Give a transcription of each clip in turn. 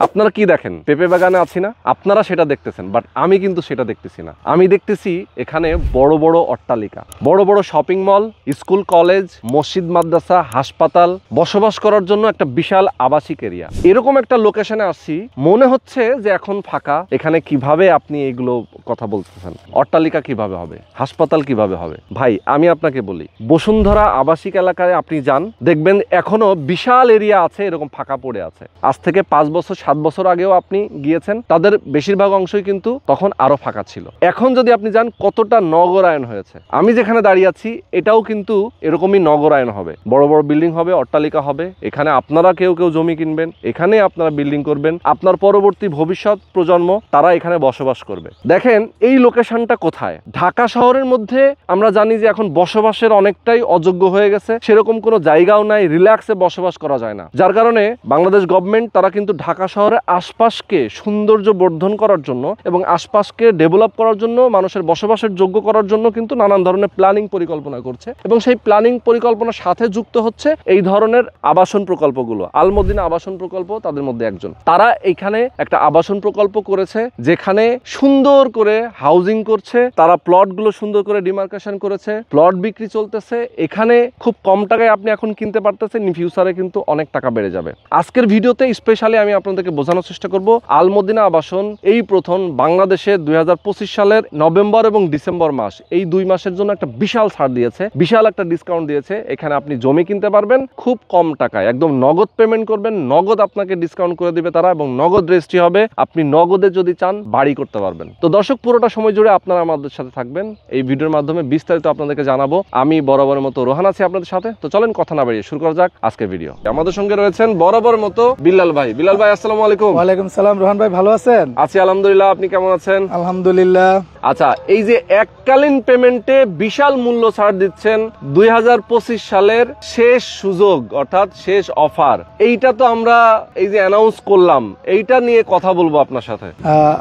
আপনারা কি দেখেন? পেঁপে বাগানে আছি না? আপনারা সেটা দেখতেছেন, বাট আমি কিন্তু সেটা দেখতেছি না। আমি দেখতেছি এখানে বড় বড় অট্টালিকা, বড় বড় শপিং মল, স্কুল কলেজ, মসজিদ মাদ্রাসা, হাসপাতাল, বসবাস করার জন্য একটা বিশাল আবাসিক এরিয়া। এরকম একটা লোকেশনে আসছি, মনে হচ্ছে যে এখন ফাঁকা। এখানে কিভাবে আপনি এগুলো কথা বলতেছেন? অট্টালিকা কিভাবে হবে, হাসপাতাল কিভাবে হবে? ভাই আমি আপনাকে বলি, বসুন্ধরা আবাসিক এলাকায় আপনি যান, দেখবেন এখনো বিশাল এরিয়া আছে এরকম ফাঁকা পড়ে আছে। আজ থেকে 5 বছর 7 বছর আগেও আপনি গিয়েছেন, তাদের বেশিরভাগ অংশই কিন্তু তখন আরো ফাঁকা ছিল। এখন যদি আপনি যান, কতটা নগরায়ন হয়েছে। আমি যেখানে দাঁড়িয়ে আছি এটাও কিন্তু এরকমই নগরায়ন হবে, বড় বড় বিল্ডিং হবে, অট্টালিকা হবে। এখানে আপনারা কেউ কেউ জমি কিনবেন, এখানে আপনারা বিল্ডিং করবেন, আপনার পরবর্তী ভবিষ্যৎ প্রজন্ম তারা এখানে বসবাস করবে। দেখেন এই লোকেশনটা কোথায়? ঢাকা শহরের মধ্যে আমরা জানি যে এখন বসবাসের অনেকটাই অযোগ্য হয়ে গেছে, সেরকম কোনো জায়গাও নাই, রিল্যাক্সে বসবাস করা যায় না। যার কারণে বাংলাদেশ গভর্নমেন্ট তারা কিন্তু ঢাকা শহরের আশপাশকে সৌন্দর্য বর্ধন করার জন্য এবং আশপাশকে ডেভেলপ করার জন্য, মানুষের বসবাসের যোগ্য করার জন্য কিন্তু নানান ধরনের প্ল্যানিং পরিকল্পনা করছে। এবং সেই প্ল্যানিং পরিকল্পনার সাথে যুক্ত হচ্ছে এই ধরনের আবাসন প্রকল্পগুলো। আল মদিনা আবাসন প্রকল্প তাদের মধ্যে একজন। তারা এখানে একটা আবাসন প্রকল্প করেছে, যেখানে সুন্দর করে হাউজিং করছে, তারা প্লটগুলো সুন্দর করে ডিমার্কেশন করেছে, প্লট বিক্রি চলতেছে। এখানে খুব কম টাকায় আপনি এখন কিনতে পারতেছেন, ফিউচারে কিন্তু অনেক টাকা বেড়ে যাবে। আজকের ভিডিওতে স্পেশালি আমি আপনাদেরকে বোঝানোর চেষ্টা করব, আল মদিনা আবাসন এই প্রথম বাংলাদেশে 2025 সালের নভেম্বর এবং ডিসেম্বর মাস, এই 2 মাসের জন্য একটা বিশাল ছাড় দিয়েছে, বিশাল একটা ডিসকাউন্ট দিয়েছে। এখানে আপনি জমি কিনতে পারবেন খুব কম টাকায়, একদম নগদ পেমেন্ট করবেন, নগদ আপনাকে ডিসকাউন্ট করে দিবে তারা, এবং নগদ রেজিস্ট্রি হবে। আপনি নগদে যদি চান বাড়ি করতে পারবেন। তো দর্শক, পুরোটা সময় জুড়ে আপনারা আমাদের সাথে থাকবেন। এই ভিডিওর মাধ্যমে বিস্তারিত আপনাদেরকে জানাবো। আমি বরাবরের মতো রোহান আছি আপনাদের সাথে। তো চলেন কথা না বাড়িয়ে শুরু করা যাক আজকের ভিডিও। আমাদের সঙ্গে রয়েছেন বরাবর মতো বিল্লাল ভাই। বিল্লাল ভাই আসসালামু আলাইকুম। ওয়ালাইকুম সালাম। রোহান ভাই ভালো আছেন? আছি আলহামদুলিল্লাহ, আপনি কেমন আছেন? আলহামদুলিল্লাহ। আচ্ছা, এই যে এককালীন পেমেন্টে বিশাল মূল্য ছাড় দিচ্ছেন, 2025 সালের শেষ সুযোগ অর্থাৎ শেষ অফার, এইটা তো আমরা এই যে অ্যানাউন্স করলাম, এইটা নিয়ে কথা বলবো আপনার সাথে।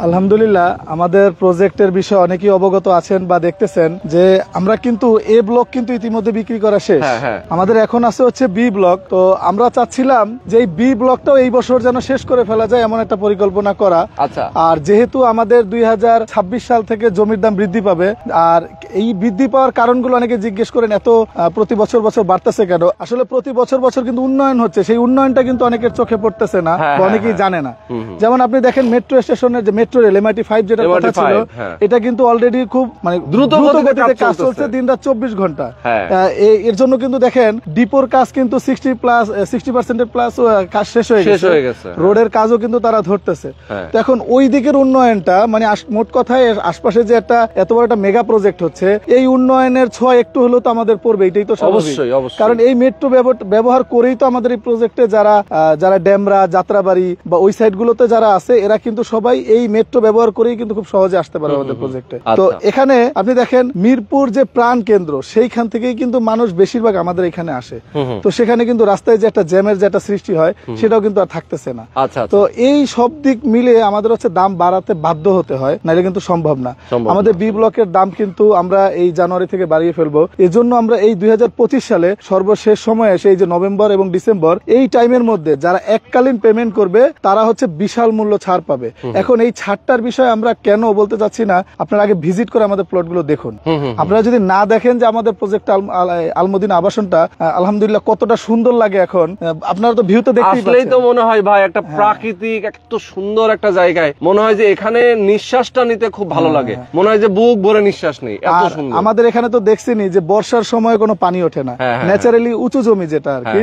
আলহামদুলিল্লাহ, আমাদের প্রজেক্টের বিষয়ে অনেকেই অবগত আছেন বা দেখতেছেন যে আমরা কিন্তু এ ব্লক কিন্তু ইতিমধ্যে বিক্রি করা শেষ। আমাদের এখন আছে হচ্ছে বি ব্লক। তো আমরা চাচ্ছিলাম যে এই বি ব্লকটাও এই বছর যেন শেষ করে ফেলা যায় এমন একটা পরিকল্পনা করা। আচ্ছা, আর যেহেতু আমাদের 2026 সাল থেকে জমির দাম বৃদ্ধি পাবে, আর এই বৃদ্ধি পাওয়ার কারণগুলো অনেকে জিজ্ঞেস করেন, এত প্রতি বছর বছর বাড়তেছে কেন? আসলে প্রতি বছর বছর কিন্তু উন্নয়ন হচ্ছে, সেই উন্নয়নটা কিন্তু অনেকের চোখে পড়তেছে না, অনেকেই জানে না। যেমন আপনি দেখেন মেট্রো স্টেশনের যে মেট্রো রেল MIT 5 যেটা কথা ছিল, এটা কিন্তু অলরেডি খুব মানে দ্রুত গতিতে কাজ চলছে, দিনরাত 24 ঘন্টা। এর জন্য কিন্তু দেখেন ডিপোর কাজ কিন্তু 60% প্লাস কাজ শেষ হয়ে গেছে, রোডের কাজও কিন্তু তারা ধরতেছে। তো এখন ওই দিকের উন্নয়নটা মানে মোট কথায় আশপাশে যে একটা এত বড় একটা মেগা প্রজেক্ট হচ্ছে, এই উন্নয়নের ছোঁয়া একটু হলেও তো আমাদের পড়বে, এটাই তো স্বাভাবিক। কারণ এই মেট্রো ব্যবহার করেই তো আমাদের এই প্রজেক্টে যারা ড্যামরা, যাত্রাবাড়ি বা ওই সাইড গুলোতে যারা আছে, এরা কিন্তু সবাই এই মেট্রো ব্যবহার করেই কিন্তু খুব সহজে আসতে পারে আমাদের প্রজেক্টে। তো এখানে আপনি দেখেন মিরপুর যে প্রাণ কেন্দ্র, সেইখান থেকেই কিন্তু মানুষ বেশিরভাগ আমাদের এখানে আসে। তো সেখানে কিন্তু রাস্তায় যে একটা জ্যামের যে একটা সৃষ্টি হয়, সেটাও কিন্তু আর থাকতেছে না। তো এই সব দিক মিলে আমাদের হচ্ছে দাম বাড়াতে বাধ্য হতে হয়, নাহলে কিন্তু সম্ভব না। আমাদের বি ব্লকের দাম কিন্তু আমরা এই জানুয়ারি থেকে বাড়িয়ে ফেলবো। এজন্য আমরা এই 2025 সালে সর্বশেষ সময়ে এসে এই যে নভেম্বর এবং ডিসেম্বর, এই টাইমের মধ্যে যারা এককালীন পেমেন্ট করবে তারা হচ্ছে বিশাল মূল্য ছাড় পাবে। এখন এই ছাড়টার বিষয়ে আমরা কেন বলতে চাচ্ছি না, আপনারা আগে ভিজিট করে আমাদের প্লটগুলো দেখুন। আপনারা যদি না দেখেন যে আমাদের প্রজেক্ট আল মদিনা আবাসনটা আলহামদুলিল্লাহ কতটা সুন্দর লাগে, এখন আপনারা তো ভিউতে দেখতেই পাচ্ছেন। তো মনে হয় ভাই একটা প্রাকৃতিক এত সুন্দর একটা জায়গায়, মনে হয় যে এখানে নিঃশ্বাসটা নিতে খুব ভালো লাগে, মনে হয় যে বুক ভরে নিঃশ্বাস নেই, এত সুন্দর। আমাদের এখানে তো দেখছেনই যে বর্ষার সময় কোনো পানি ওঠে না, ন্যাচারালি উঁচু জমি যেটা আর কি।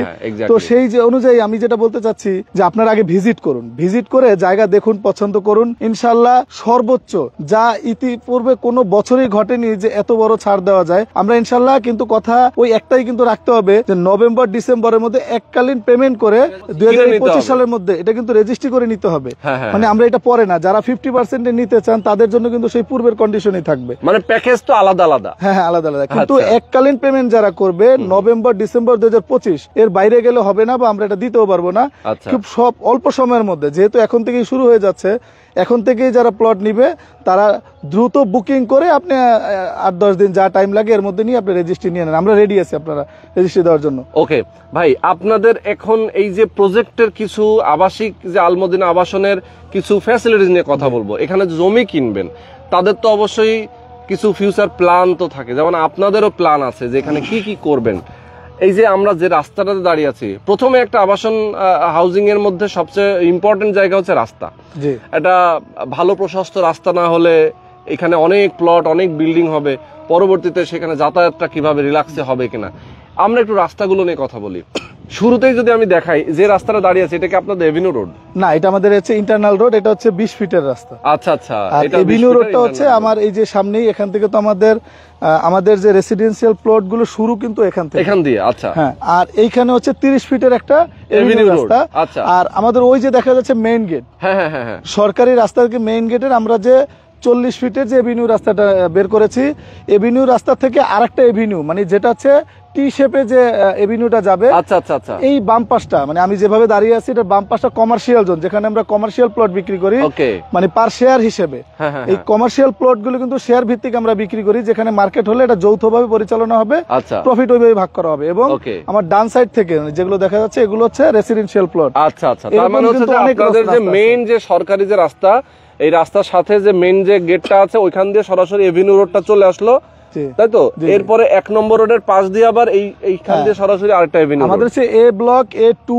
তো সেই যে অনুযায়ী আমি যেটা বলতে চাচ্ছি যে আপনারা আগে ভিজিট করুন, ভিজিট করে জায়গা দেখুন, পছন্দ করুন। ইনশাল্লাহ সর্বোচ্চ যা ইতিপূর্বে কোনো বছরই ঘটেনি যে এত বড় ছাড় দেওয়া যায়। আমরা ইনশাল্লাহ কিন্তু কথা ওই একটাই কিন্তু রাখতে হবে যে নভেম্বর ডিসেম্বরের মধ্যে এককালীন পেমেন্ট করে 2025 সালের মধ্যে এটা কিন্তু রেজিস্ট্রি করে নিতে হবে। মানে আমরা এটা পরে না, যারা 50% নিতে চান তাদের জন্য কিন্তু সেই পুরো পূর্বের কন্ডিশনই থাকবে। মানে প্যাকেজ তো আলাদা আলাদা। হ্যাঁ হ্যাঁ, আলাদা আলাদা, কিন্তু আচ্ছা। এককালীন পেমেন্ট যারা করবে নভেম্বর ডিসেম্বর 2025 এর বাইরে গেলে হবে না, বা আমরা এটা দিতেও পারবো না। আচ্ছা। খুব সব অল্প সময়ের মধ্যে, যেহেতু এখন থেকেই শুরু হয়ে যাচ্ছে, এখন থেকেই যারা প্লট নিবে তারা দ্রুত বুকিং করে আপনি 8-10 দিন যা টাইম লাগে এর মধ্যে নিয়ে আপনি রেজিস্ট্রি নিয়ে নেন, আমরা রেডি আছি আপনারা রেজিস্ট্রি দেওয়ার জন্য। ওকে ভাই, আপনাদের এখন এই যে প্রজেক্টের কিছু আবাসিক যে আলমদিনা আবাসনের কিছু ফ্যাসিলিটিস নিয়ে কথা বলবো। এখানে জমি কিনবেন তাদের তো অবশ্যই কিছু ফিউচার প্ল্যান তো থাকে, যেমন আপনাদেরও প্ল্যান আছে যে এখানে কি কি করবেন। এই যে আমরা যে রাস্তাটাতে দাঁড়িয়ে আছি, প্রথমে একটা আবাসন হাউজিং এর মধ্যে সবচেয়ে ইম্পর্টেন্ট জায়গা হচ্ছে রাস্তা। জি, এটা ভালো প্রশস্ত রাস্তা না হলে এখানে অনেক প্লট অনেক বিল্ডিং হবে, পরবর্তীতে সেখানে যাতায়াতটা কিভাবে রিল্যাক্সে হবে কিনা। আমরা একটু রাস্তাগুলো নিয়ে কথা বলি। শুরুতেই যদি আমি দেখাই যে রাস্তাটা দাঁড়িয়ে আছে, এটা কি আপনাদের এভিনিউ রোড? না, এটা আমাদের হচ্ছে ইন্টারনাল রোড, এটা হচ্ছে 20 ফিটের রাস্তা। আচ্ছা আচ্ছা, আর এটা এভিনিউ রোডটা হচ্ছে আমার এই যে সামনেই, এখান থেকে তো আমাদের যে রেসিডেন্সিয়াল প্লট গুলো শুরু কিন্তু এখান দিয়ে। আচ্ছা হ্যাঁ, আর এইখানে হচ্ছে 30 ফিটের একটা এভিনিউ রাস্তা। আচ্ছা। আর আমাদের ওই যে দেখা যাচ্ছে মেইন গেট, হ্যাঁ হ্যাঁ হ্যাঁ হ্যাঁ, সরকারি রাস্তা থেকে মেইন গেটের আমরা যে 40 ফিটের যে এভিনিউ রাস্তাটা বের করেছি, এভিনিউ রাস্তা থেকে আরেকটা এভিনিউ, মানে যেটা হচ্ছে টি শেপে যে এভিনিউটা যাবে। আচ্ছা আচ্ছা আচ্ছা, এই বাম পাশটা, মানে আমি যেভাবে দাঁড়িয়ে আছি, এটা বাম পাশটা কমার্শিয়াল জোন, যেখানে আমরা কমার্শিয়াল প্লট বিক্রি করি। ওকে, মানে পার শেয়ার হিসেবে। হ্যাঁ হ্যাঁ, এই কমার্শিয়াল প্লট গুলো কিন্তু শেয়ার ভিত্তিক আমরা বিক্রি করি, যেখানে মার্কেট হলে এটা যৌথভাবে পরিচালনা হবে, আচ্ছা, প্রফিট ওইভাবে ভাগ করা হবে। এবং ওকে, আমার ডান সাইড থেকে যেগুলো দেখা যাচ্ছে এগুলো হচ্ছে রেসিডেন্সিয়াল প্লট। আচ্ছা আচ্ছা, তার মানে হচ্ছে যে আপনাদের যে মেইন যে সরকারি যে রাস্তা, এই রাস্তার সাথে যে মেইন যে গেটটা আছে ওইখান দিয়ে সরাসরি এভিনিউ রোডটা চলে আসলো, তাই তো? এরপরে 1 নম্বর রোডের পাশ দিয়ে আবার এইখান দিয়ে সরাসরি আরেকটা এভিনিউ। আমাদের হচ্ছে এ ব্লক, A2,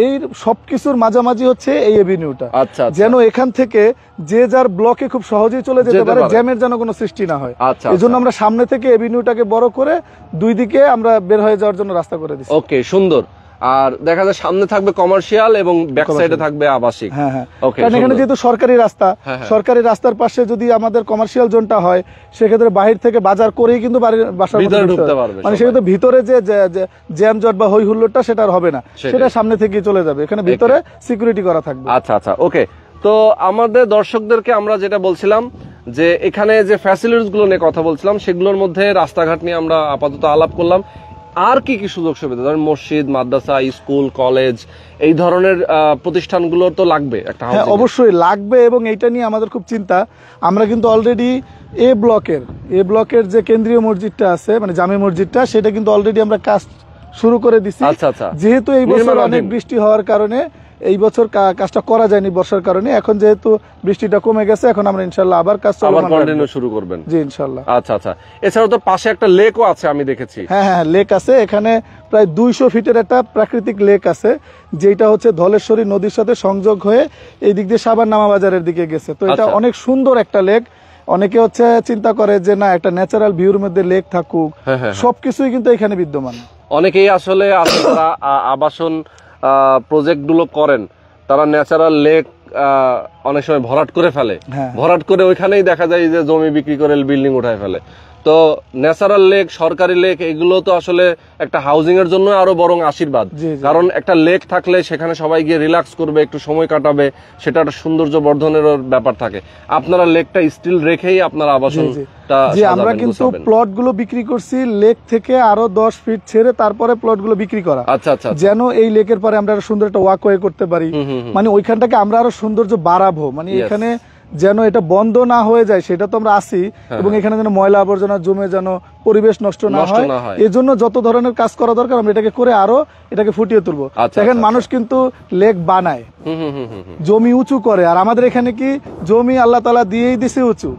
এই সবকিছুর মাঝামাঝি হচ্ছে এই এভিনিউটা। আচ্ছা, যেন এখান থেকে যে যার ব্লকে খুব সহজেই চলে যেতে পারে, জ্যামের যেন কোনো সৃষ্টি না হয়। আচ্ছা, এজন্য আমরা সামনে থেকে এভিনিউটাকে বড় করে দুই দিকে আমরা বের হয়ে যাওয়ার জন্য রাস্তা করে দিচ্ছি। ওকে, সুন্দর। আর দেখা যায় সামনে থাকবে কমার্শিয়াল এবং ব্যাক সাইডে থাকবে আবাসিক। হ্যাঁ হ্যাঁ, ওকে, কারণ এখানে যেহেতু সরকারি রাস্তা, সরকারি রাস্তার পাশে যদি আমাদের কমার্শিয়াল জোনটা হয়, সেক্ষেত্রে বাহির থেকে বাজার করেই কিন্তু বাসার ভিতরে ঢুকতে পারবে। মানে সেক্ষেত্রে ভিতরে যে জ্যাম জট বা হই হুল্লোড়টা সেটা আর হবে না, সেটা সামনে থেকেই চলে যাবে, এখানে ভিতরে সিকিউরিটি করা থাকবে। আচ্ছা আচ্ছা, ওকে। তো আমাদের দর্শকদেরকে আমরা যেটা বলছিলাম যে এখানে যে ফ্যাসিলিটিস গুলো নিয়ে কথা বলছিলাম, সেগুলোর মধ্যে রাস্তাঘাট নিয়ে আমরা আপাতত আলাপ করলাম। আর কি কি সুযোগ সুবিধা, ধরেন মসজিদ, মাদ্রাসা, স্কুল, কলেজ, এই ধরনের প্রতিষ্ঠানগুলো তো লাগবে একটা। হ্যাঁ, অবশ্যই লাগবে, এবং এইটা নিয়ে আমাদের খুব চিন্তা। আমরা কিন্তু অলরেডি এ ব্লকের যে কেন্দ্রীয় মসজিদটা আছে, মানে জামে মসজিদটা, সেটা কিন্তু অলরেডি আমরা কাজ শুরু করে দিচ্ছি। আচ্ছা আচ্ছা, যেহেতু এই বছর অনেক বৃষ্টি হওয়ার কারণে এই বছর কাজটা করা যায়নি বর্ষার কারণে, এখন যেহেতু বৃষ্টিটা কমে গেছে, এখন আমরা ইনশাআল্লাহ আবার কাজ কন্টিনিউ শুরু করবেন। জি, ইনশাআল্লাহ। আচ্ছা আচ্ছা, এছাড়াও তো পাশে একটা লেকও আছে আমি দেখেছি। হ্যাঁ হ্যাঁ, লেক আছে এখানে, প্রায় 200 ফিটের একটা প্রাকৃতিক লেক আছে, যেটা হচ্ছে ধলেশ্বরী নদীর সাথে সংযোগ হয়ে এই দিক দিয়ে সাভার নামা বাজারের দিকে গেছে। তো এটা অনেক সুন্দর একটা লেক। অনেকে হচ্ছে চিন্তা করে যে না, একটা ন্যাচারাল ভিউর মধ্যে লেক থাকুক, সবকিছুই কিন্তু এখানে বিদ্যমান। অনেকেই আসলে যারা আবাসন প্রজেক্ট গুলো করেন, তারা ন্যাচারাল লেক অনেক সময় ভরাট করে ফেলে, ভরাট করে ওইখানেই দেখা যায় যে জমি বিক্রি করে বিল্ডিং উঠায় ফেলে। তো ন্যাচারাল লেক, সরকারি লেক, এগুলো তো আসলে একটা হাউজিং এর জন্য আরো বরং আশীর্বাদ। কারণ একটা লেক থাকলে সেখানে সবাই গিয়ে রিল্যাক্স করবে, একটু সময় কাটাবে, সেটা একটা সৌন্দর্য বর্ধনের ব্যাপার থাকে। আপনারা লেকটা স্টিল রেখেই আপনারা আবাসনটা, আমরা কিন্তু প্লট গুলো বিক্রি করছি লেক থেকে আরো 10 ফিট ছেড়ে, তারপরে প্লট গুলো বিক্রি করা। আচ্ছা আচ্ছা, যেন এই লেকের পরে আমরা সুন্দর একটা ওয়াকওয়ে করতে পারি, মানে ওইখানটাকে আমরা আরো সৌন্দর্য বাড়াবো, মানে এখানে যেন এটা বন্ধ না হয়ে যায়, সেটা তো আমরা আসি, এবং এখানে যেন ময়লা আবর্জনা জমে যেন পরিবেশ নষ্ট না হয়, এই জন্য যত ধরনের কাজ করা দরকার আমরা এটাকে করে আরো এটাকে ফুটিয়ে তুলবো। দেখেন, মানুষ কিন্তু লেক বানায়, জমি উঁচু করে, আর আমাদের এখানে কি জমি আল্লাহ তাআলা দিয়েই দিছে উঁচু,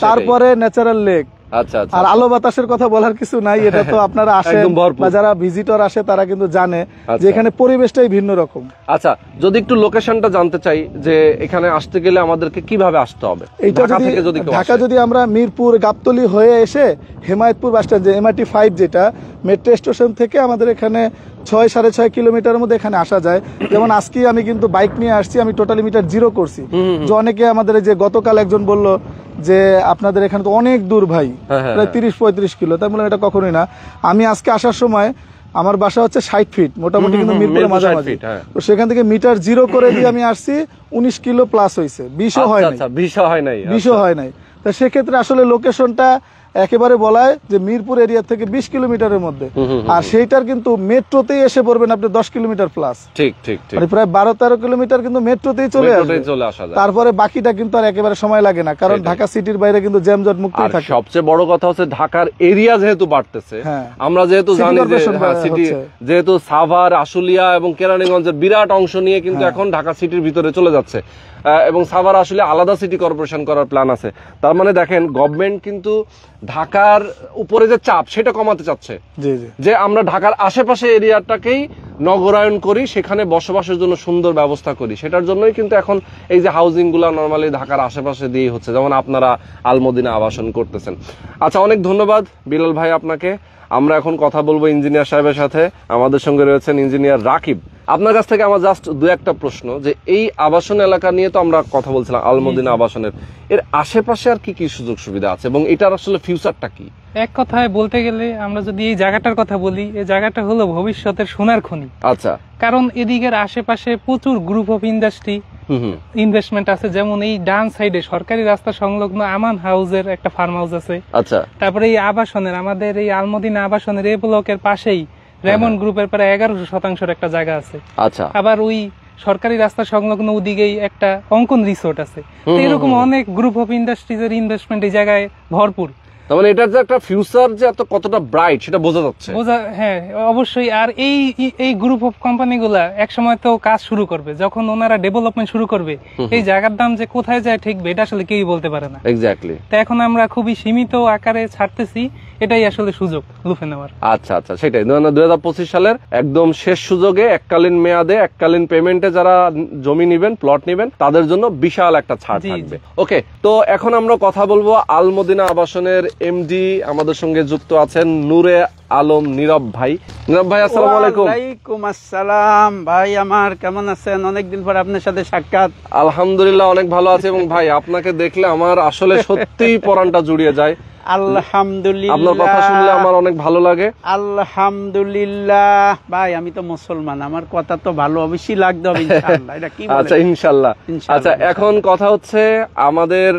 তারপরে ন্যাচারাল লেক। আচ্ছা আচ্ছা, আর আলো বাতাসের কথা বলার কিছু নাই, এটা তো আপনারা আসেন বা যারা ভিজিটর আসে তারা কিন্তু জানে যে এখানে পরিবেশটাই ভিন্ন রকম। আচ্ছা, যদি একটু লোকেশনটা জানতে চাই যে এখানে আসতে গেলে আমাদেরকে কিভাবে আসতে হবে? ঢাকা যদি আমরা মিরপুর গাবতলী হয়ে এসে হেমায়েতপুর বাস স্ট্যান্ড, যে MRT 5 যেটা মেট্রো স্টেশন থেকে আমাদের এখানে 6-6.5 কিলোমিটারের মধ্যে এখানে আসা যায়। যেমন আজকে আমি কিন্তু বাইক নিয়ে আসছি, আমি টোটালি মিটার 0 করছি। যে অনেকে আমাদের যে গতকাল একজন বলল যে আপনাদের এখানে তো অনেক দূর ভাই, প্রায় 30-35 কিলো। তাই বললাম এটা কখনোই না। আমি আজকে আসার সময় আমার বাসা হচ্ছে 60 ফিট, মোটামুটি কিন্তু মিরপুরের মাঝামাঝি। তো সেখান থেকে মিটার 0 করে দিয়ে আমি আসছি, 19 কিলো প্লাস হয়েছে, 20ও হয় নাই। তো সেক্ষেত্রে আসলে লোকেশনটা একেবারে বলা হয় যে মিরপুর এরিয়া থেকে 20 কিলোমিটারের মধ্যে, আর সেইটার কিন্তু মেট্রোতেই এসে পড়বেন আপনি 10 কিলোমিটার প্লাস, ঠিক ঠিক ঠিক, মানে প্রায় 12-13 কিলোমিটার কিন্তু মেট্রোতেই চলে আসা যায়। তারপরে বাকিটা কিন্তু আর একেবারে সময় লাগে না, কারণ ঢাকা সিটির বাইরে কিন্তু জ্যামজট মুক্ত থাকে। সবচেয়ে বড় কথা হচ্ছে ঢাকার এরিয়া যেহেতু বাড়তেছে, আমরা যেহেতু জানি যে সিটি যেহেতু সাভার, আশুলিয়া এবং কেরানীগঞ্জের বিরাট অংশ নিয়ে কিন্তু এখন ঢাকা সিটির ভিতরে চলে যাচ্ছে, এবং সাভার আসলে আলাদা সিটি কর্পোরেশন করার প্ল্যান আছে। তার মানে দেখেন গভর্নমেন্ট কিন্তু ঢাকার উপরে যে চাপ সেটা কমাতে চাচ্ছে, যে আমরা ঢাকার আশেপাশে এরিয়াটাকেই নগরায়ন করি, সেখানে বসবাসের জন্য সুন্দর ব্যবস্থা করি। সেটার জন্যই কিন্তু এখন এই যে হাউজিং গুলা নর্মালি ঢাকার আশেপাশে দিয়েই হচ্ছে, যেমন আপনারা আলমদিনা আবাসন করতেছেন। আচ্ছা, অনেক ধন্যবাদ বিলাল ভাই আপনাকে। আমরা এখন কথা বলবো ইঞ্জিনিয়ার সাহেবের সাথে। আমাদের সঙ্গে রয়েছেন ইঞ্জিনিয়ার রাকিব। আপনার কাছ থেকে আমার জাস্ট দু একটা প্রশ্ন, যে এই আবাসন এলাকা নিয়ে তো আমরা কথা বলছিলাম, আলমদিনা আবাসনের, এর আশেপাশে আর কি কি সুযোগ সুবিধা আছে এবং এটার আসলে ফিউচারটা কি? এক কথায় বলতে গেলে আমরা যদি এই জায়গাটার কথা বলি, এই জায়গাটা হলো ভবিষ্যতের সোনার খনি। আচ্ছা, কারণ এদিকের আশেপাশে প্রচুর গ্রুপ অফ ইন্ডাস্ট্রি ইনভেস্টমেন্ট আছে। যেমন এই ডান সাইডে সরকারি রাস্তা সংলগ্ন আমান হাউসের একটা ফার্ম হাউস আছে। আচ্ছা, তারপরে এই আবাসনের আমাদের এই আলমদিনা আবাসনের এই ব্লকের পাশেই রেমন্ড গ্রুপের প্রায় 11% একটা জায়গা আছে। আচ্ছা, আবার ওই সরকারি রাস্তা সংলগ্ন ওদিকেই একটা অঙ্কন রিসোর্ট আছে। এরকম অনেক গ্রুপ অফ ইন্ডাস্ট্রিজ এর ইনভেস্টমেন্ট এই জায়গায় ভরপুর। তার মানে এটার যে একটা ফিউচার যে এত কতটা ব্রাইট সেটা বোঝা যাচ্ছে। হ্যাঁ, অবশ্যই। আর এই গ্রুপ অফ কোম্পানিগুলা এক সময় তো কাজ শুরু করবে, যখন ওনারা ডেভেলপমেন্ট শুরু করবে এই জায়গার দাম যে কোথায় যায় ঠিকবে এটা আসলে কেউই বলতে পারে না। এক্স্যাক্টলি। তো এখন আমরা খুবই সীমিত আকারে ছাড়তেছি, এটাই আসলে সুযোগ লুফে নেওয়ার। আচ্ছা আচ্ছা, সেটাই 2025 সালের একদম শেষ সুযোগে এককালীন মেয়াদে এককালীন পেমেন্টে যারা জমি নেবেন, প্লট নেবেন, তাদের জন্য বিশাল একটা ছাড় থাকবে। ওকে, তো এখন আমরা কথা বলবো আলমদিনা আবাসনের এমডি আমাদের সঙ্গে যুক্ত আছেন নূরে আলম নীরব ভাই। নীরব ভাই, আসসালামু আলাইকুম। ওয়ালাইকুম আসসালাম ভাই, আমার কেমন আছেন? অনেকদিন পর আপনার সাথে সাক্ষাৎ। আলহামদুলিল্লাহ অনেক ভালো আছে, এবং ভাই আপনাকে দেখলে আমার আসলে সত্যিই পরানটা জুড়িয়ে যায়। আলহামদুলিল্লাহ, আপনার কথা শুনলে আমার অনেক ভালো লাগে। আলহামদুলিল্লাহ ভাই, আমি তো মুসলমান, আমার কথা তো ভালো অবশ্যই লাগতে হবে ইনশাআল্লাহ। এটা কি বলেন? আচ্ছা, ইনশাআল্লাহ। আচ্ছা, এখন কথা হচ্ছে আমাদের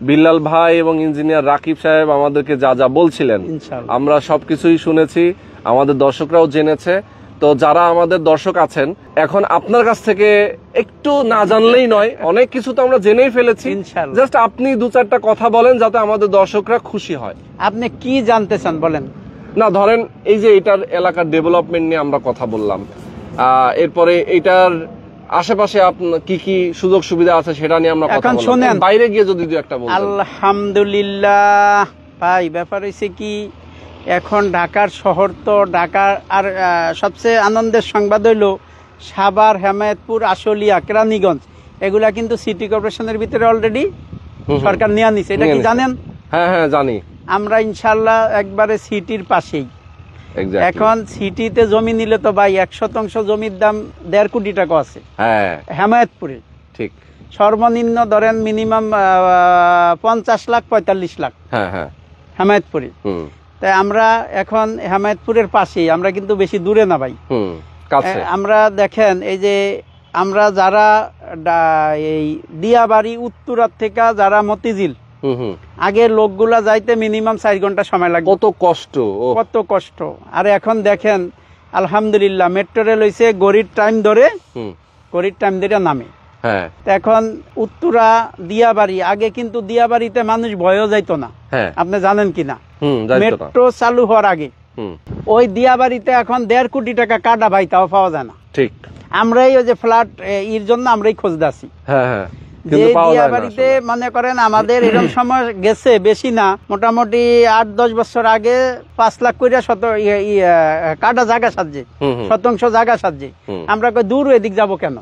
বিল্লাল ভাই এবং ইঞ্জিনিয়ার রাকিব সাহেব আমাদেরকে যা যা বলছিলেন আমরা সবকিছুই শুনেছি, আমাদের দর্শকরাও জেনেছে। তো যারা আমাদের দর্শক আছেন, এখন আপনার কাছ থেকে একটু না জানলেই নয়, অনেক কিছু তো আমরা জেনেই ফেলেছি, জাস্ট আপনি দু চারটা কথা বলেন যাতে আমাদের দর্শকরা খুশি হয়। আপনি কি জানতে চান বলেন? না, ধরেন এই যে এটার এলাকার ডেভেলপমেন্ট নিয়ে আমরা কথা বললাম, এরপরে এটার আশেপাশে কি কি সুযোগ সুবিধা আছে সেটা নিয়ে আমরা কথা বললাম। বাইরে গিয়ে যদি দু একটা বলেন। আলহামদুলিল্লাহ ভাই, ব্যাপার হয়েছে কি, এখন ঢাকার শহর তো ঢাকার, আর সবচেয়ে আনন্দের সংবাদ হইল সাভার, হেমায়েতপুর, আশুলিয়া, কেরানীগঞ্জ এগুলা কিন্তু সিটি কর্পোরেশনের ভিতরে অলরেডি সরকার নিয়ে নিছে। এটা কি জানেন? হ্যাঁ হ্যাঁ, জানি। আমরা ইনশাল্লাহ একবারে সিটির পাশেই। এখন সিটিতে জমি নিলে তো ভাই 1% জমির দাম 1.5 কোটি টাকা আছে। হ্যাঁ, হেমায়েতপুরে ঠিক সর্বনিম্ন ধরেন মিনিমাম 50 লাখ 45 লাখ। হ্যাঁ হ্যাঁ, হেমায়েতপুরে। তাই আমরা এখন হেমায়েতপুরের পাশেই, আমরা কিন্তু বেশি দূরে না ভাই। আমরা দেখেন এই যে আমরা যারা এই দিয়াবাড়ি উত্তরার থেকে যারা মতিঝিল, আগে লোকগুলা যাইতে মিনিমাম 4 ঘন্টা সময় লাগে। কত কষ্ট, কত কষ্ট। আর এখন দেখেন আলহামদুলিল্লাহ মেট্রো রেল হয়েছে, গড়ির টাইম ধরে নামে। এখন উত্তরা দিয়াবাড়ি, আগে কিন্তু দিয়াবাড়িতে মানুষ ভয়ও যাইতো না, আপনি জানেন কিনা? মেট্রো চালু হওয়ার আগে ওই দিয়াবাড়িতে এখন 1.5 কোটি টাকা কাটা ভাই, তাও পাওয়া যায় না। ঠিক, আমরাই ওই যে ফ্ল্যাট এর জন্য আমরাই খোঁজ দাসি। যে দিয়াবাড়িতে মনে করেন আমাদের এরকম সময় গেছে, বেশি না, মোটামুটি 8-10 বছর আগে 5 লাখ কইরা কাটা জায়গা সাজছে, শতাংশ জায়গা সাজছে। আমরা কই দূর এদিক যাব কেন,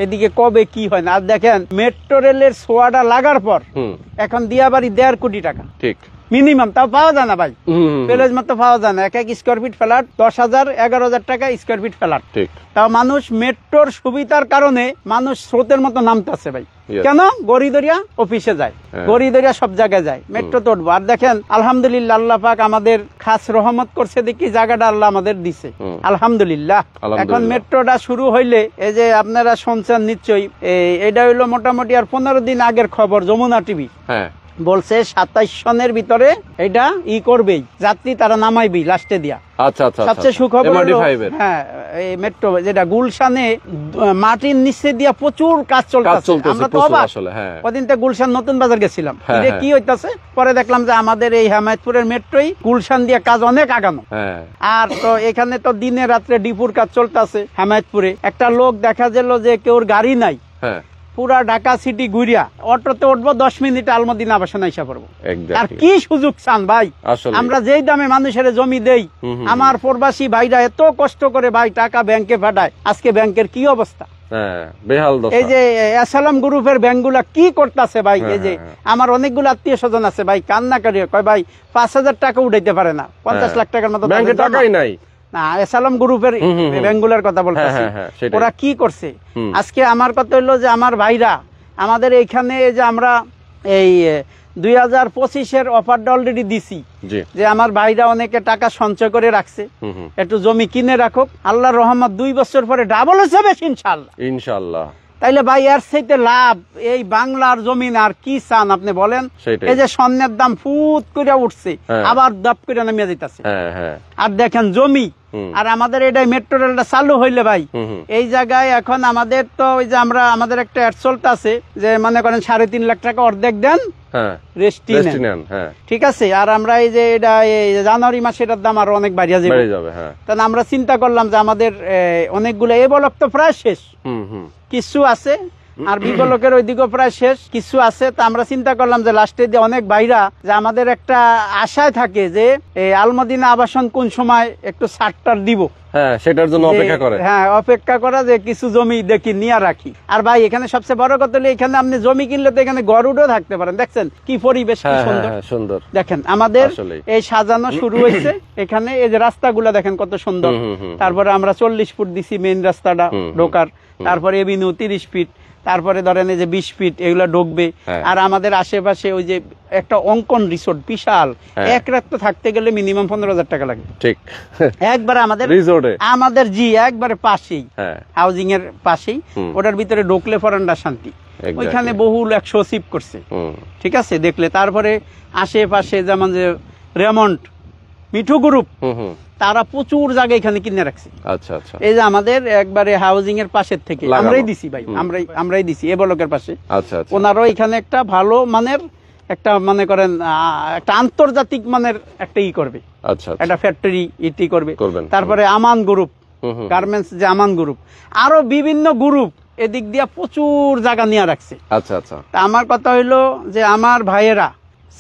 এদিকে কবে কি হয় না। আর দেখেন মেট্রো রেলের সোয়াটা লাগার পর এখন দিয়াবাড়ি 1.5 কোটি টাকা মিনিমাম, তাও পাওয়া যায় না ভাই। প্যালেজ মতো পাওয়া যায় না। এক স্কোয়ার ফিট ফ্ল্যাট 10,000 11,000 টাকা স্কোয়ার ফিট ফ্ল্যাট। তাও মানুষ মেট্রোর সুবিধার কারণে মানুষ স্রোতের মতো নামতেছে ভাই। কেন? গড়িদরিয়া অফিসে যায়, গড়িদরিয়া সব জায়গায় যায়, মেট্রো তো উঠবো। আর দেখেন আলহামদুলিল্লাহ আল্লাহ পাক আমাদের খাস রহমত করছে, দেখি জায়গাটা আল্লাহ আমাদের দিছে আলহামদুলিল্লাহ। এখন মেট্রোটা শুরু হইলে এই যে আপনারা শুনছেন নিশ্চয়ই, এটা হইলো মোটামুটি আর 15 দিন আগের খবর, যমুনা টিভি বলছে 27 সনের ভিতরে এটা ই করবেই, যাত্রী তারা নামাইবি লাস্টে দিয়া। আচ্ছা আচ্ছা, সবচেয়ে সুখবর হলো MRT-5 এর। হ্যাঁ, এই মেট্রো যেটা গুলশানে মাটির নিচে দিয়া প্রচুর কাজ চলতেছে। আমরা তো অবাক আসলে। হ্যাঁ, ওদিন তো গুলশান নতুন বাজার গেছিলাম, হ্যাঁ, এটা হ্যাঁ। কি হইতাছে, পরে দেখলাম যে আমাদের এই হেমায়তপুরের মেট্রোই গুলশান দিয়া কাজ অনেক আগানো। হ্যাঁ, আর তো এখানে তো দিনে রাত্রে ডিপুর কাজ চলতেছে হেমায়তপুরে। একটা লোক দেখা গেল যে কেউ গাড়ি নাই, হ্যাঁ, পুরা ঢাকা সিটি ঘুরিয়া অটোতে উঠবো, 10 মিনিট আলমদিনা আবাসনে আইসা পড়বো। আর exactly। কি সুযোগ চান ভাই, আসলে আমরা যেই দামে মানুষের জমি দেই, আমার প্রবাসী ভাইরা এত কষ্ট করে ভাই টাকা ব্যাংকে পাঠায়, আজকে ব্যাংকের কি অবস্থা। হ্যাঁ, বেহাল দশা। এই যে অ্যাসালাম গ্রুপের ব্যাংকগুলা কি করতেছে ভাই, এই যে আমার অনেকগুলো আত্মীয় স্বজন আছে ভাই, কান্না করি, কয় ভাই 5,000 টাকা উঠাইতে পারে না, 50 লাখ টাকার মতো ব্যাংকে টাকাই নাই। না, অ্যাসালাম গ্রুপের ব্যাংকগুলার কথা বলতেছি, ওরা কি করছে। আজকে আমার কথা হলো যে আমার ভাইরা আমাদের এইখানে যে আমরা এই 2025-এর অফারটা অলরেডি দিছি, যে আমার ভাইরা অনেকে টাকা সঞ্চয় করে রাখছে, একটু জমি কিনে রাখুক, আল্লাহর রহমত 2 বছর পরে ডাবল হচ্ছে বেশি ইনশাআল্লাহ ইনশাআল্লাহ। তাইলে ভাই এর চাইতে লাভ এই বাংলার জমিন আর কি চান আপনি বলেন। এই যে স্বর্ণের দাম ফুট করে উঠছে, আবার দাপ করে নামিয়ে দিতেছে। আর দেখেন জমি, আর আমাদের এটা মেট্রো রেলটা চালু হইলে ভাই এই জায়গায় এখন আমাদের তো ওই যে আমরা আমাদের একটা অ্যাড চলতেছে যে মনে করেন 3.5 লাখ টাকা অর্ধেক দেন, রেস্টি নেন, ঠিক আছে। আর আমরা এই যে এটা জানুয়ারি মাসে এটার দাম আরো অনেক বাড়িয়ে যাবে। তাহলে আমরা চিন্তা করলাম যে আমাদের অনেকগুলো এ বলক তো প্রায় শেষ, কিছু আছে, আর বিবলকের ওইদিকে প্রায় শেষ, কিছু আছে। তা আমরা চিন্তা করলাম যে লাস্টে দিয়ে অনেক ভাইরা যে আমাদের একটা আশায় থাকে যে আলমদিনা আবাসন কোন সময় একটু ছাড়টার দিব, সেটার জন্য অপেক্ষা করে। হ্যাঁ, অপেক্ষা করা যে কিছু জমি দেখি নিয়ে রাখি। আর ভাই এখানে সবচেয়ে বড় কথা হলো এখানে আপনি জমি কিনলে তো এখানে গরুডও থাকতে পারেন। দেখছেন কি পরিবেশ, কি সুন্দর। দেখেন আমাদের এই সাজানো শুরু হয়েছে এখানে, এই যে রাস্তাগুলো দেখেন কত সুন্দর। তারপরে আমরা 40 ফুট দিছি মেইন রাস্তাটা ঢোকার, তারপরে এভিনিউ 30 ফিট, তারপরে ধরেন এই যে 20 ফিট এগুলো ঢুকবে। আর আমাদের আশেপাশে ওই যে একটা অঙ্কন রিসোর্ট বিশাল, এক রাত তো থাকতে গেলে মিনিমাম 15,000 টাকা লাগে। ঠিক, একবারে আমাদের রিসোর্টে আমাদের একবারে পাশেই, হাউজিং এর পাশেই, ওটার ভিতরে ঢুকলে ফরান্ডা শান্তি। ওইখানে বহুল 100 সিপ করছে, ঠিক আছে দেখলে। তারপরে আশেপাশে যেমন যে রেমন্ড, মিঠু গ্রুপ, তারা প্রচুর জায়গা এখানে কিনে রাখছে। আচ্ছা আচ্ছা, এই যে আমাদের একবারে হাউজিং এর পাশের থেকে আমরাই দিছি ভাই, আমরাই দিছি এ ব্লকের পাশে। আচ্ছা আচ্ছা, ওনারাও এখানে একটা ভালো মানের একটা মনে করেন একটা আন্তর্জাতিক মানের একটা ই করবে। আচ্ছা, একটা ফ্যাক্টরি ইটি করবে। তারপরে আমান গ্রুপ গার্মেন্টস, যে আমান গ্রুপ, আরো বিভিন্ন গ্রুপ এদিক দিয়া প্রচুর জায়গা নিয়ে রাখছে। আচ্ছা আচ্ছা, আমার কথা হইলো যে আমার ভাইয়েরা,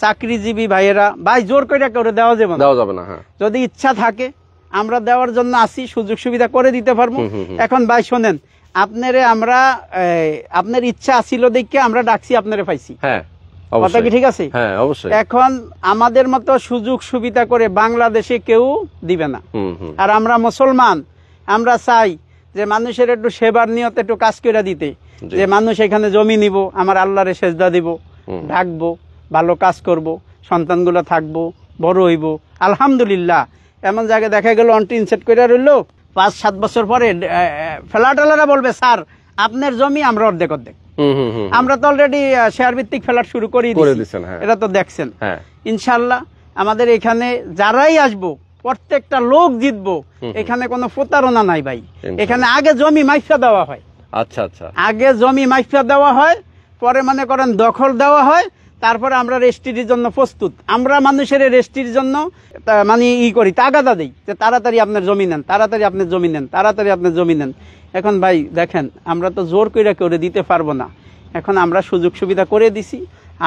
চাকরিজীবী ভাইয়েরা, ভাই জোর করে করে দেওয়া যাবে না। যদি ইচ্ছা থাকে আমরা দেওয়ার জন্য আসি, সুযোগ সুবিধা করে দিতে পারবো। এখন ভাই শোনেন, আপনারে আমরা আপনার ইচ্ছা আসিল দেখে আমরা ডাকছি, আপনারে পাইছি, কথা কি ঠিক আছে? এখন আমাদের মতো সুযোগ সুবিধা করে বাংলাদেশে কেউ দিবে না। আর আমরা মুসলমান, আমরা চাই যে মানুষের একটু সেবার নিয়তে একটু কাজ করে দিতে, যে মানুষ এখানে জমি নিব, আমার আল্লাহরে সেজদা দিব, ডাকবো, ভালো কাজ করব, সন্তানগুলো থাকবো, বড় হইব। আলহামদুলিল্লাহ এমন জায়গায় দেখা গেল অনটিন সেট করে রইলো, 5-7 বছর পরে ফ্ল্যাটওয়ালারা বলবে স্যার আপনার জমি আমরা অর্ধেক। আমরা তো অলরেডি শেয়ার ভিত্তিক ফ্ল্যাট শুরু করে দিয়েছি, এটা তো দেখছেন। ইনশাল্লাহ আমাদের এখানে যারাই আসবো প্রত্যেকটা লোক জিতবো, এখানে কোনো প্রতারণা নাই ভাই। এখানে আগে জমি মাইফা দেওয়া হয়। আচ্ছা আচ্ছা, আগে জমি মাইফা দেওয়া হয়, পরে মনে করেন দখল দেওয়া হয়, তারপরে আমরা রেস্ট্রির জন্য প্রস্তুত। আমরা মানুষের রেস্ট্রির জন্য মানে ই করি, তাগাদা দেই যে তাড়াতাড়ি আপনার জমি নেন, তাড়াতাড়ি আপনার জমি নেন, তাড়াতাড়ি আপনার জমি নেন। এখন ভাই দেখেন আমরা তো জোর করে দিতে পারবো না, এখন আমরা সুযোগ সুবিধা করে দিছি।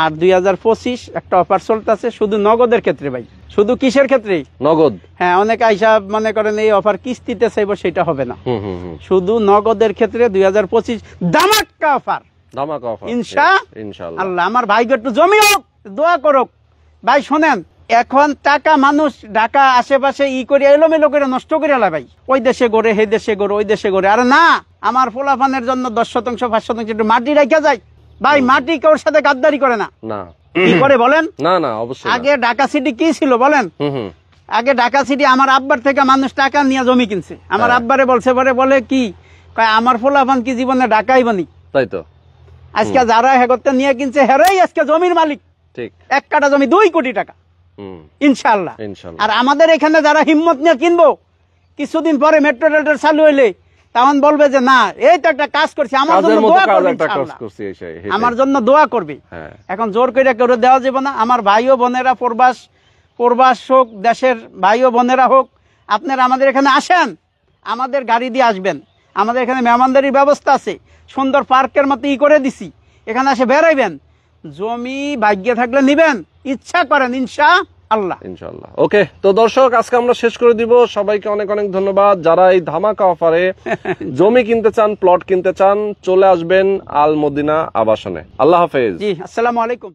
আর 2025 একটা অফার চলতেছে শুধু নগদের ক্ষেত্রে ভাই। শুধু কিসের ক্ষেত্রে? নগদ। হ্যাঁ, অনেক আইসা মনে করেন এই অফার কিস্তিতে চাইবো, সেটা হবে না। শুধু নগদের ক্ষেত্রে 2025 ধামাকা অফার, ইনশাআল্লাহ। আমার ভাইকে একটু জমি হোক, দোয়া করুক। ভাই শোনেন, এখন টাকা মানুষ ঢাকা আশেপাশে ই করে এলোমেলো করে নষ্ট করে আলা ভাই, ওই দেশে গড়ে, হে দেশে গড়ে, ওই দেশে গড়ে। আরে না, আমার পোলাপানের জন্য 10% 5% একটু মাটি রেখে যায় ভাই। মাটি কেউর সাথে গাদ্দারি করে না, কি করে বলেন? না না, অবশ্যই। আগে ঢাকা সিটি কি ছিল বলেন? আগে ঢাকা সিটি আমার আব্বার থেকে মানুষ টাকা নিয়ে জমি কিনছে। আমার আব্বারে বলছে, বলে কি আমার পোলাপান কি জীবনে ঢাকাই বানি, তাই তো আজকে যারা হেগতে নিয়ে কিনছে হেরাই আজকে জমির মালিক। ঠিক। 1 কাঠা জমি 2 কোটি টাকা ইনশাআল্লাহ। ইনশাআল্লাহ। আর আমাদের এখানে যারা হিম্মত নিয়ে কিনবো, কিছুদিন পরে মেট্রো রেলটা চালু হইলে তখন বলবে যে না, এই তো একটা কাজ করছি, আমার জন্য দোয়া করবে ইনশাআল্লাহ। আমার জন্য দোয়া করবে। এখন জোর করে কেউ দেওয়া যাবে না। আমার ভাই ও বোনেরা প্রবাস হোক, দেশের ভাই ও বোনেরা হোক, আপনারা আমাদের এখানে আসেন, আমাদের গাড়ি দিয়ে আসবেন। আমাদের এখানে মেহমানদারির ব্যবস্থা আছে, সুন্দর পার্কের মতো করে দিছি, এখানে এসে বেড়াইবেন। জমি ভাগ্যে থাকলে নিবেন, ইচ্ছা করেন ইনশাআল্লাহ। ইনশাআল্লাহ। ওকে, তো দর্শক আজকে আমরা শেষ করে দিব। সবাইকে অনেক অনেক ধন্যবাদ। যারা এই ধামাকা অফারে জমি কিনতে চান, প্লট কিনতে চান, চলে আসবেন আল মদিনা আবাসনে। আল্লাহ হাফেজ। জি, আসসালামু আলাইকুম।